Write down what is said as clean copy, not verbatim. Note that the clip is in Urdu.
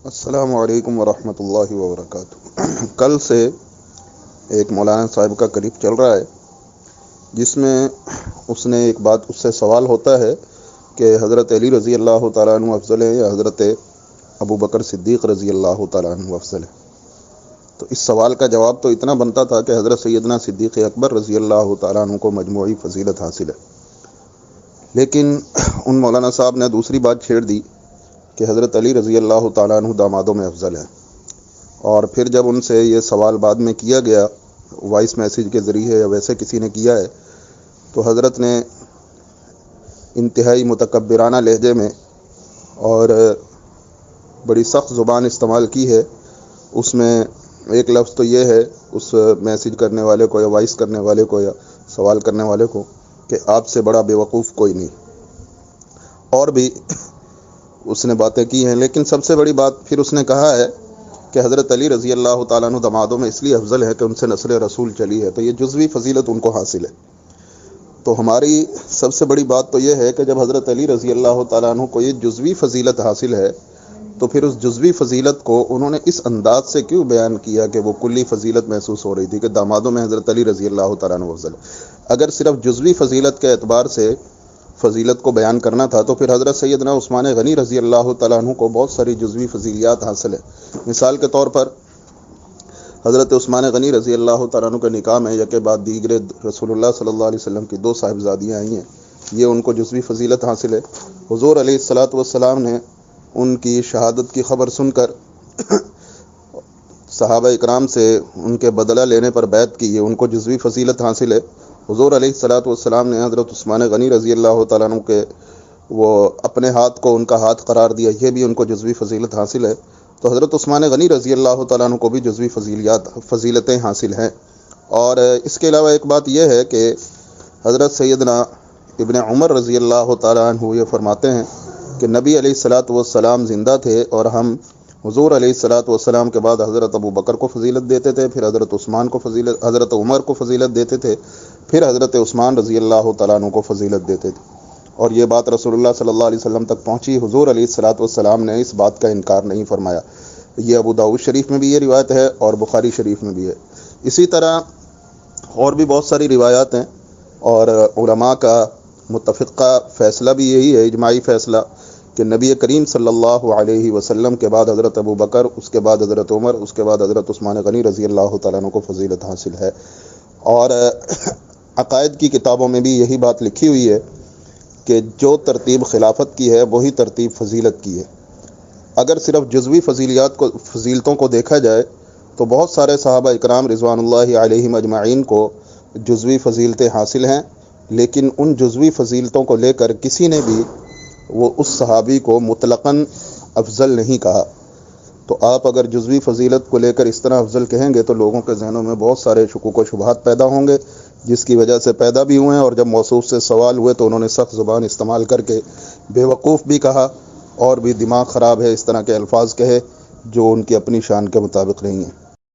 السلام علیکم ورحمۃ اللہ وبرکاتہ۔ کل سے ایک مولانا صاحب کا کلپ چل رہا ہے جس میں اس نے ایک بات اس سے سوال ہوتا ہے کہ حضرت علی رضی اللہ تعالیٰ عنہ افضل ہے یا حضرت ابو بکر صدیق رضی اللہ تعالیٰ عنہ افضل ہے؟ تو اس سوال کا جواب تو اتنا بنتا تھا کہ حضرت سیدنا صدیق اکبر رضی اللہ تعالیٰ عنہ کو مجموعی فضیلت حاصل ہے، لیکن ان مولانا صاحب نے دوسری بات چھیڑ دی کہ حضرت علی رضی اللہ تعالیٰ عنہ دامادوں میں افضل ہے۔ اور پھر جب ان سے یہ سوال بعد میں کیا گیا وائس میسیج کے ذریعے یا ویسے کسی نے کیا ہے، تو حضرت نے انتہائی متکبرانہ لہجے میں اور بڑی سخت زبان استعمال کی ہے۔ اس میں ایک لفظ تو یہ ہے اس میسیج کرنے والے کو یا وائس کرنے والے کو یا سوال کرنے والے کو کہ آپ سے بڑا بیوقوف کوئی نہیں، اور بھی اس نے باتیں کی ہیں، لیکن سب سے بڑی بات پھر اس نے کہا ہے کہ حضرت علی رضی اللہ تعالیٰ عنہ دمادوں میں اس لیے افضل ہے کہ ان سے نسل رسول چلی ہے، تو یہ جزوی فضیلت ان کو حاصل ہے۔ تو ہماری سب سے بڑی بات تو یہ ہے کہ جب حضرت علی رضی اللہ تعالیٰ عنہ کو یہ جزوی فضیلت حاصل ہے تو پھر اس جزوی فضیلت کو انہوں نے اس انداز سے کیوں بیان کیا کہ وہ کلی فضیلت محسوس ہو رہی تھی کہ دامادوں میں حضرت علی رضی اللہ تعالیٰ عنہ افضل ہے؟ اگر صرف جزوی فضیلت کے اعتبار سے فضیلت کو بیان کرنا تھا تو پھر حضرت سیدنا عثمان غنی رضی اللہ تعالیٰ عنہ کو بہت ساری جزوی فضیلیات حاصل ہے۔ مثال کے طور پر حضرت عثمان غنی رضی اللہ تعالیٰ عنہ کے نکاح میں یکے بعد دیگرے رسول اللہ صلی اللہ علیہ وسلم کی 2 صاحبزادیاں آئی ہیں، یہ ان کو جزوی فضیلت حاصل ہے۔ حضور علیہ الصلاۃ والسلام نے ان کی شہادت کی خبر سن کر صحابہ اکرام سے ان کے بدلہ لینے پر بیعت کی، یہ ان کو جزوی فضیلت حاصل ہے۔ حضور علیہ الصلاۃ والسلام نے حضرت عثمان غنی رضی اللہ تعالیٰ عنہ کے وہ اپنے ہاتھ کو ان کا ہاتھ قرار دیا، یہ بھی ان کو جزوی فضیلت حاصل ہے۔ تو حضرت عثمان غنی رضی اللہ تعالیٰ عنہ کو بھی جزوی فضیلتیں حاصل ہیں۔ اور اس کے علاوہ ایک بات یہ ہے کہ حضرت سیدنا ابن عمر رضی اللہ تعالیٰ عنہ یہ فرماتے ہیں کہ نبی علیہ الصلاۃ والسلام زندہ تھے اور ہم حضور علیہ الصلاۃ والسلام کے بعد حضرت ابو بکر کو فضیلت دیتے تھے، پھر حضرت عثمان کو فضیلت، حضرت عمر کو فضیلت دیتے تھے، پھر حضرت عثمان رضی اللہ تعالیٰ عنہ کو فضیلت دیتے تھے۔ اور یہ بات رسول اللہ صلی اللہ علیہ وسلم تک پہنچی، حضور علیہ الصلاۃ والسلام نے اس بات کا انکار نہیں فرمایا۔ یہ ابو داؤد شریف میں بھی یہ روایت ہے اور بخاری شریف میں بھی ہے۔ اسی طرح اور بھی بہت ساری روایات ہیں، اور علماء کا متفقہ فیصلہ بھی یہی ہے، اجماعی فیصلہ، کہ نبی کریم صلی اللہ علیہ وسلم کے بعد حضرت ابو بکر، اس کے بعد حضرت عمر، اس کے بعد حضرت عثمان غنی رضی اللہ تعالیٰ عنہ کو فضیلت حاصل ہے۔ اور عقائد کی کتابوں میں بھی یہی بات لکھی ہوئی ہے کہ جو ترتیب خلافت کی ہے وہی ترتیب فضیلت کی ہے۔ اگر صرف جزوی فضیلتوں کو دیکھا جائے تو بہت سارے صحابہ اکرام رضوان اللہ علیہم اجمعین کو جزوی فضیلتیں حاصل ہیں، لیکن ان جزوی فضیلتوں کو لے کر کسی نے بھی وہ اس صحابی کو مطلقاً افضل نہیں کہا۔ تو آپ اگر جزوی فضیلت کو لے کر اس طرح افضل کہیں گے تو لوگوں کے ذہنوں میں بہت سارے شکوک و شبہات پیدا ہوں گے، جس کی وجہ سے پیدا بھی ہوئے ہیں، اور جب موصوف سے سوال ہوئے تو انہوں نے سخت زبان استعمال کر کے بے وقوف بھی کہا، اور بھی دماغ خراب ہے اس طرح کے الفاظ کہے جو ان کی اپنی شان کے مطابق نہیں ہیں۔